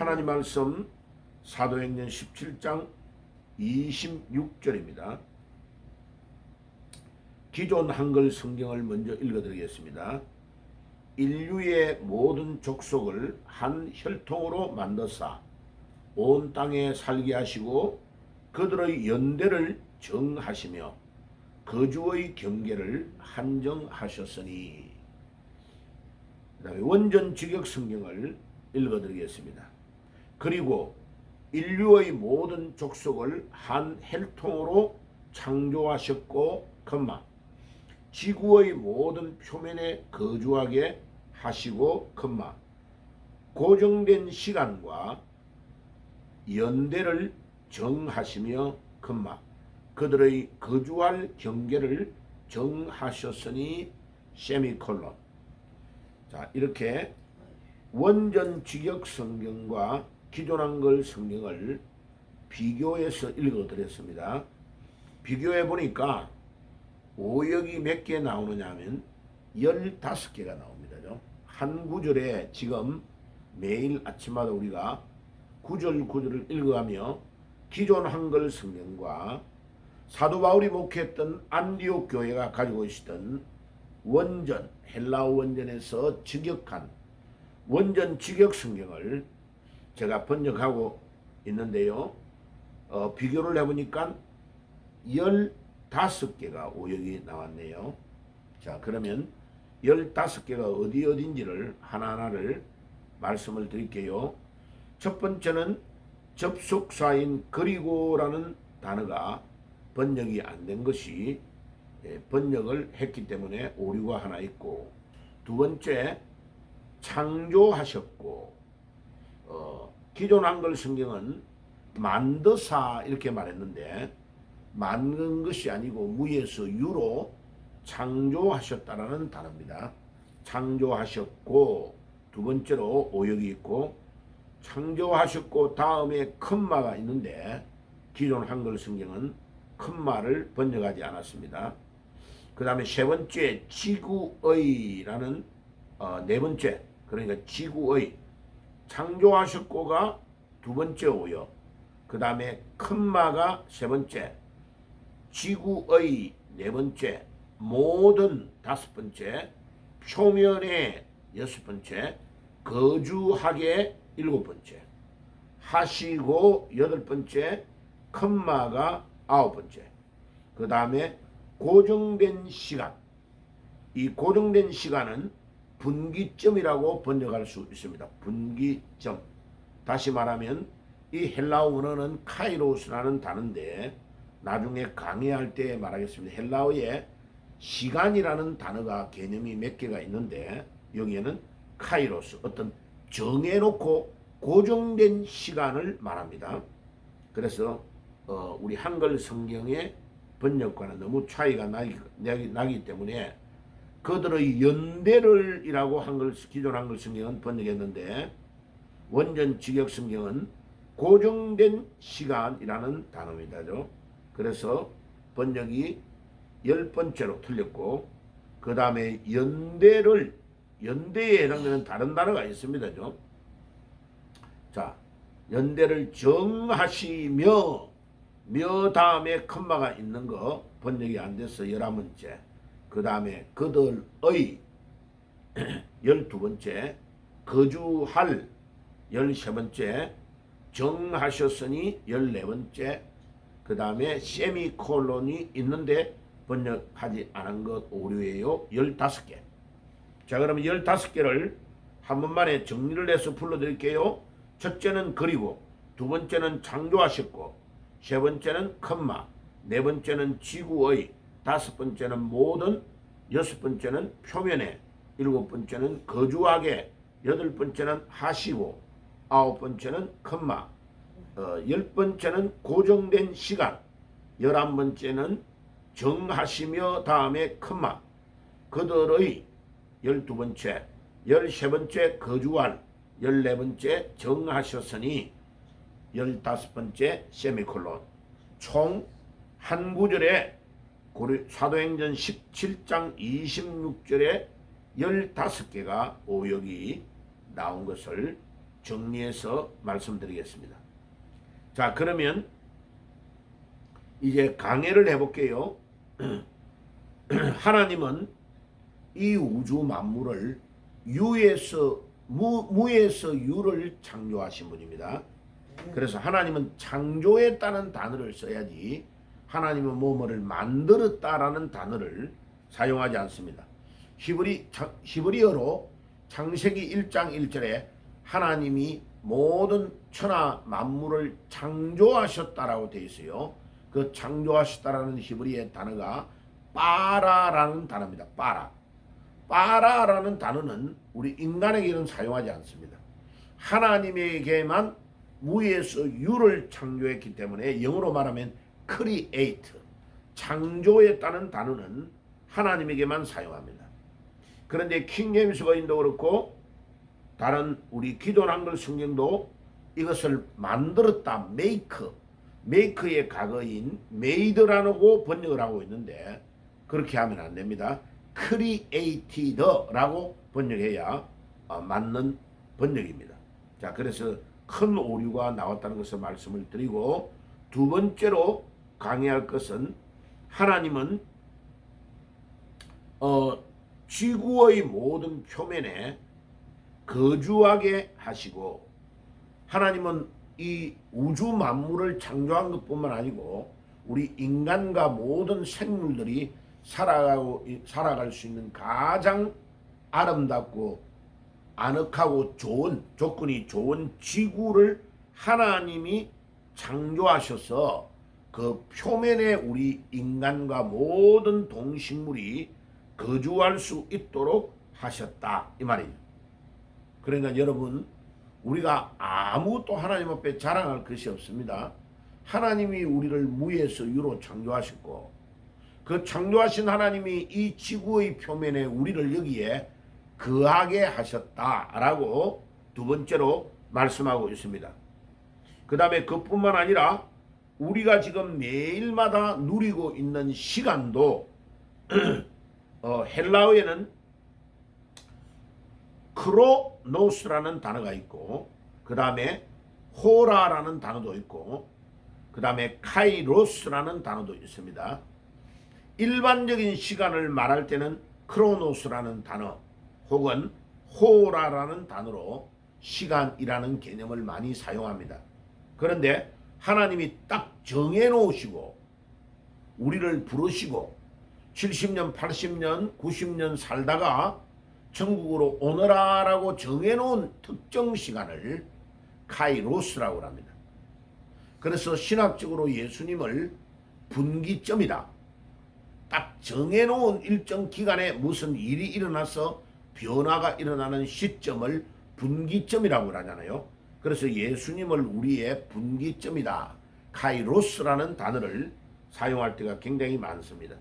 하나님 말씀 사도행전 17장 26절입니다. 기존 한글 성경을 먼저 읽어드리겠습니다. 인류의 모든 족속을 한 혈통으로 만드사 온 땅에 살게 하시고 그들의 연대를 정하시며 거주의 경계를 한정하셨으니. 그 다음에 원전 직역 성경을 읽어드리겠습니다. 그리고 인류의 모든 족속을 한 혈통으로 창조하셨고, 지구의 모든 표면에 거주하게 하시고, 고정된 시간과 연대를 정하시며, 그들의 거주할 경계를 정하셨으니, 세미콜론. 자, 이렇게 원전 직역 성경과 기존 한글 성경을 비교해서 읽어드렸습니다. 비교해 보니까 오역이 몇 개 나오느냐 하면 15개가 나옵니다. 한 구절에 지금 매일 아침마다 우리가 구절을 읽어가며 기존 한글 성경과 사도 바울이 목회했던 안디옥 교회가 가지고 있었던 원전, 헬라어 원전에서 직역한 원전 직역 성경을 제가 번역하고 있는데요. 비교를 해보니까 15개가 오역이 나왔네요. 자, 그러면 15개가 어딘지를 하나하나를 말씀을 드릴게요. 첫 번째는 접속사인 그리고라는 단어가 번역이 안 된 것이 번역을 했기 때문에 오류가 하나 있고, 두 번째 창조하셨고, 기존 한글 성경은 만드사 이렇게 말했는데 만든 것이 아니고 무에서 유로 창조하셨다라는 단어입니다. 창조하셨고, 두 번째로 오역이 있고, 창조하셨고 다음에 컴마가 있는데 기존 한글 성경은 컴마를 번역하지 않았습니다. 그 다음에 세 번째 지구의라는 네 번째, 그러니까 지구의, 창조하셨고가 두 번째 오역, 그 다음에 컴마가 세 번째, 지구의 네 번째, 모든 다섯 번째, 표면에 여섯 번째, 거주하게 일곱 번째, 하시고 여덟 번째, 컴마가 아홉 번째, 그 다음에 고정된 시간. 이 고정된 시간은 분기점이라고 번역할 수 있습니다. 분기점. 다시 말하면 이 헬라어 원어는 카이로스라는 단어인데 나중에 강의할 때 말하겠습니다. 헬라어에 시간이라는 단어가 개념이 몇 개가 있는데 여기에는 카이로스, 어떤 정해놓고 고정된 시간을 말합니다. 그래서 우리 한글 성경의 번역과는 너무 차이가 나기 때문에 그들의 연대를 이라고 기존 한글 성경은 번역했는데 원전 직역 성경은 고정된 시간이라는 단어입니다. 그래서 번역이 10번째로 틀렸고, 그 다음에 연대에 해당되는 다른 단어가 있습니다. 자, 연대를 정하시며 다음에 컴마가 있는 거 번역이 안 돼서 11번째, 그 다음에 그들의 12번째, 거주할 13번째, 정하셨으니 14번째, 그 다음에 세미콜론이 있는데 번역하지 않은 것 오류예요. 15개. 자, 그러면 15개를 한 번만에 정리를 해서 불러드릴게요. 첫째는 그리고, 두 번째는 창조하셨고, 세 번째는 컴마, 네 번째는 지구의, 다섯 번째는 모든, 여섯 번째는 표면에, 일곱 번째는 거주하게, 여덟 번째는 하시고, 아홉 번째는 컴마, 열 번째는 고정된 시간, 11번째는 정하시며 다음에 컴마, 그들의 12번째, 13번째 거주할, 14번째 정하셨으니, 15번째 세미콜론. 총 한 구절에 사도행전 17장 26절에 15개가 오역이 나온 것을 정리해서 말씀드리겠습니다. 자, 그러면 이제 강해를 해볼게요. 하나님은 이 우주 만물을 무에서 유를 창조하신 분입니다. 그래서 하나님은 창조했다는 단어를 써야지 하나님은 뭐뭐를 만들었다라는 단어를 사용하지 않습니다. 히브리어로 창세기 1장 1절에 하나님이 모든 천하 만물을 창조하셨다라고 되어 있어요. 그 창조하셨다라는 히브리의 단어가 빠라라는 단어입니다. 빠라라는 단어는 우리 인간에게는 사용하지 않습니다. 하나님에게만 무에서 유를 창조했기 때문에 영어로 말하면 create, 창조했다는 단어는 하나님에게만 사용합니다. 그런데 킹제임스 버전도 그렇고 다른 우리 기존 한글 성경도 이것을 만들었다, make의 과거인 made라고 번역을 하고 있는데 그렇게 하면 안 됩니다. created라고 번역해야 맞는 번역입니다. 자, 그래서 큰 오류가 나왔다는 것을 말씀을 드리고, 두 번째로 강의할 것은 하나님은 지구의 모든 표면에 거주하게 하시고, 하나님은 이 우주 만물을 창조한 것뿐만 아니고 우리 인간과 모든 생물들이 살아갈 수 있는 가장 아름답고 아늑하고 좋은 조건이 좋은 지구를 하나님이 창조하셔서 그 표면에 우리 인간과 모든 동식물이 거주할 수 있도록 하셨다 이 말이에요. 그러니까 여러분, 우리가 아무것도 하나님 앞에 자랑할 것이 없습니다. 하나님이 우리를 무에서 유로 창조하셨고 그 창조하신 하나님이 이 지구의 표면에 우리를 여기에 거하게 하셨다라고 두 번째로 말씀하고 있습니다. 그 다음에 그뿐만 아니라 우리가 지금 매일마다 누리고 있는 시간도 헬라어에는 크로노스라는 단어가 있고 그 다음에 호라라는 단어도 있고 그 다음에 카이로스라는 단어도 있습니다. 일반적인 시간을 말할 때는 크로노스라는 단어 혹은 호라라는 단어로 시간이라는 개념을 많이 사용합니다. 그런데 하나님이 딱 정해놓으시고 우리를 부르시고 70년, 80년, 90년 살다가 천국으로 오너라라고 정해놓은 특정 시간을 카이로스라고 합니다. 그래서 신학적으로 예수님을 분기점이다. 딱 정해놓은 일정 기간에 무슨 일이 일어나서 변화가 일어나는 시점을 분기점이라고 하잖아요. 그래서 예수님을 우리의 분기점이다. 카이로스라는 단어를 사용할 때가 굉장히 많습니다.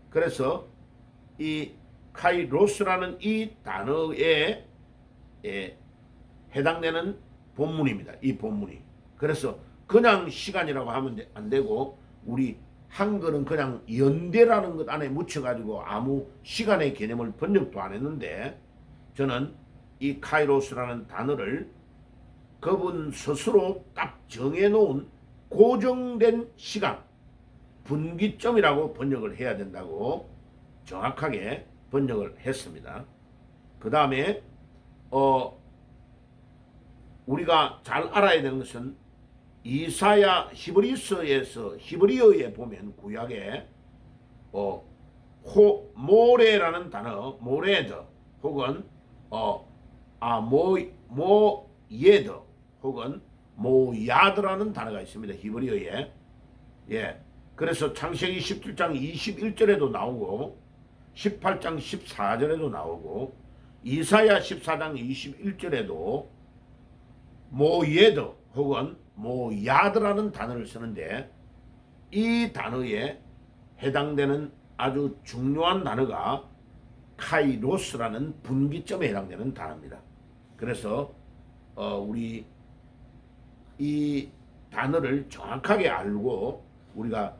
그래서 이 카이로스라는 이 단어에 해당되는 본문입니다. 이 본문이. 그래서 그냥 시간이라고 하면 안 되고 우리 한글은 그냥 연대라는 것 안에 묻혀가지고 아무 시간의 개념을 번역도 안 했는데 저는 이 카이로스라는 단어를 그분 스스로 딱 정해놓은 고정된 시간, 분기점이라고 번역을 해야 된다고 정확하게 번역을 했습니다. 그 다음에 우리가 잘 알아야 되는 것은 이사야 히브리서에서 히브리어에 보면 구약에 모레라는 단어 모레드 혹은 모예드 혹은 모야드라는 단어가 있습니다. 히브리어에. 예. 그래서 창세기 17장 21절에도 나오고 18장 14절에도 나오고 이사야 14장 21절에도 모예드 혹은 모야드라는 단어를 쓰는데 이 단어에 해당되는 아주 중요한 단어가 카이로스라는 분기점에 해당되는 단어입니다. 그래서 우리 이 단어를 정확하게 알고 우리가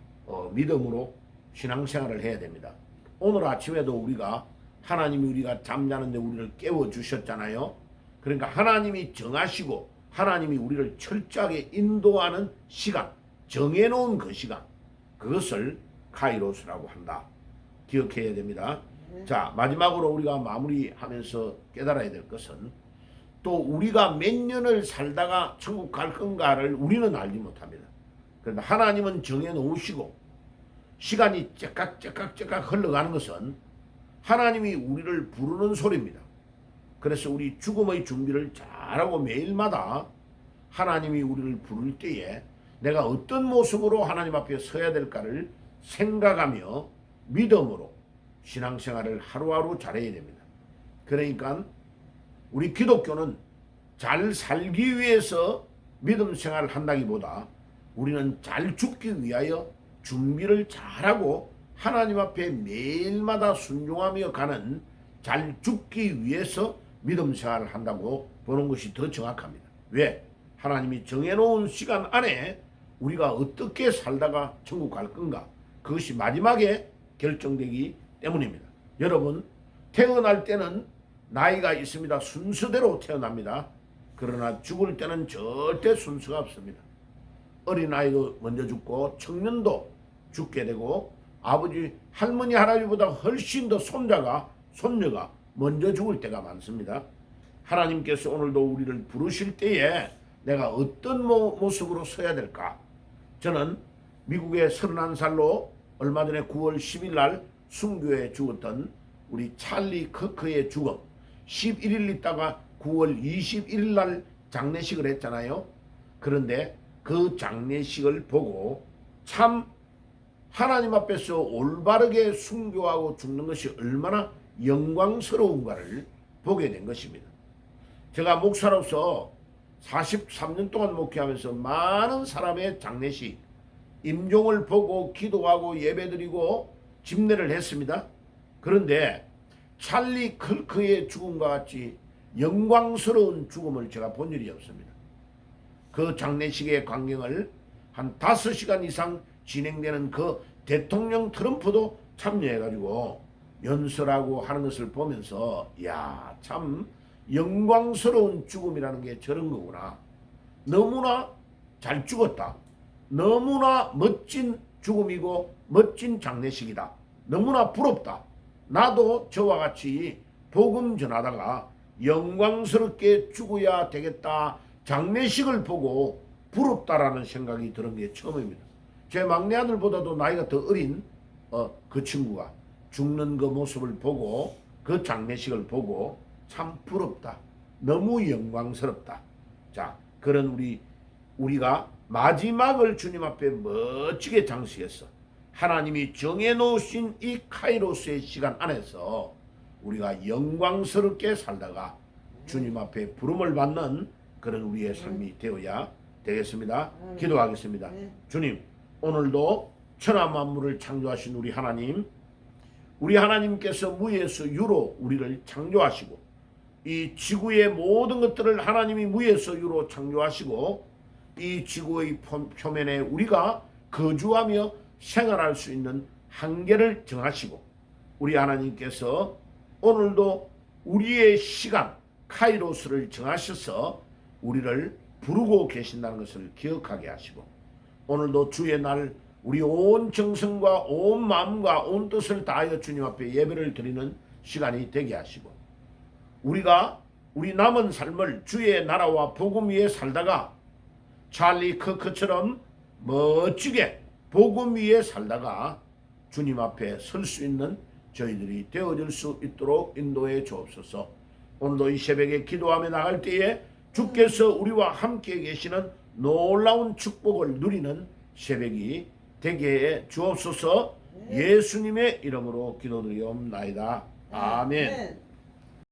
믿음으로 신앙생활을 해야 됩니다. 오늘 아침에도 우리가 하나님이 우리가 잠자는데 우리를 깨워주셨잖아요. 그러니까 하나님이 정하시고 하나님이 우리를 철저하게 인도하는 시간, 정해놓은 그 시간, 그것을 카이로스라고 한다. 기억해야 됩니다. 자, 마지막으로 우리가 마무리하면서 깨달아야 될 것은 또 우리가 몇 년을 살다가 천국 갈 건가를 우리는 알지 못합니다. 그런데 하나님은 정해놓으시고 시간이 째깍째깍째깍 흘러가는 것은 하나님이 우리를 부르는 소리입니다. 그래서 우리 죽음의 준비를 잘하고 매일마다 하나님이 우리를 부를 때에 내가 어떤 모습으로 하나님 앞에 서야 될까를 생각하며 믿음으로 신앙생활을 하루하루 잘해야 됩니다. 그러니까 우리 기독교는 잘 살기 위해서 믿음 생활을 한다기보다 우리는 잘 죽기 위하여 준비를 잘하고 하나님 앞에 매일마다 순종하며 가는 잘 죽기 위해서 믿음 생활을 한다고 보는 것이 더 정확합니다. 왜? 하나님이 정해놓은 시간 안에 우리가 어떻게 살다가 천국 갈 건가, 그것이 마지막에 결정되기 때문입니다. 여러분, 태어날 때는 나이가 있습니다. 순서대로 태어납니다. 그러나 죽을 때는 절대 순서가 없습니다. 어린아이도 먼저 죽고 청년도 죽게 되고 아버지, 할머니, 할아버지보다 훨씬 더 손자가, 손녀가 먼저 죽을 때가 많습니다. 하나님께서 오늘도 우리를 부르실 때에 내가 어떤 모습으로 서야 될까? 저는 미국에 31살로 얼마 전에 9월 10일 날 순교에 죽었던 우리 찰리 커크의 죽음, 11일 있다가 9월 21일 날 장례식을 했잖아요. 그런데 그 장례식을 보고 참 하나님 앞에서 올바르게 순교하고 죽는 것이 얼마나 영광스러운가를 보게 된 것입니다. 제가 목사로서 43년 동안 목회하면서 많은 사람의 장례식, 임종을 보고 기도하고 예배드리고 집례를 했습니다. 그런데 찰리 클크의 죽음과 같이 영광스러운 죽음을 제가 본 일이 없습니다. 그 장례식의 광경을 한 5시간 이상 진행되는 그 대통령 트럼프도 참여해가지고 연설하고 하는 것을 보면서 야, 참 영광스러운 죽음이라는 게 저런 거구나. 너무나 잘 죽었다. 너무나 멋진 죽음이고 멋진 장례식이다. 너무나 부럽다. 나도 저와 같이 복음 전하다가 영광스럽게 죽어야 되겠다. 장례식을 보고 부럽다라는 생각이 드는 게 처음입니다. 제 막내 아들보다도 나이가 더 어린 그 친구가 죽는 그 모습을 보고 그 장례식을 보고 참 부럽다. 너무 영광스럽다. 자, 그런 우리가 마지막을 주님 앞에 멋지게 장식해서 하나님이 정해놓으신 이 카이로스의 시간 안에서 우리가 영광스럽게 살다가 주님 앞에 부름을 받는 그런 우리의 삶이 되어야 되겠습니다. 기도하겠습니다. 주님, 오늘도 천하 만물을 창조하신 우리 하나님께서 무에서 유로 우리를 창조하시고 이 지구의 모든 것들을 하나님이 무에서 유로 창조하시고 이 지구의 표면에 우리가 거주하며 생활할 수 있는 한계를 정하시고 우리 하나님께서 오늘도 우리의 시간 카이로스를 정하셔서 우리를 부르고 계신다는 것을 기억하게 하시고 오늘도 주의 날 우리 온 정성과 온 마음과 온 뜻을 다하여 주님 앞에 예배를 드리는 시간이 되게 하시고 우리 남은 삶을 주의 나라와 복음 위에 살다가 찰리 커크처럼 멋지게 복음 위에 살다가 주님 앞에 설 수 있는 저희들이 되어질 수 있도록 인도해 주옵소서. 오늘도 이 새벽에 기도하며 나갈 때에 주께서 우리와 함께 계시는 놀라운 축복을 누리는 새벽이 되게 해 주옵소서. 예수님의 이름으로 기도드리옵나이다. 아멘.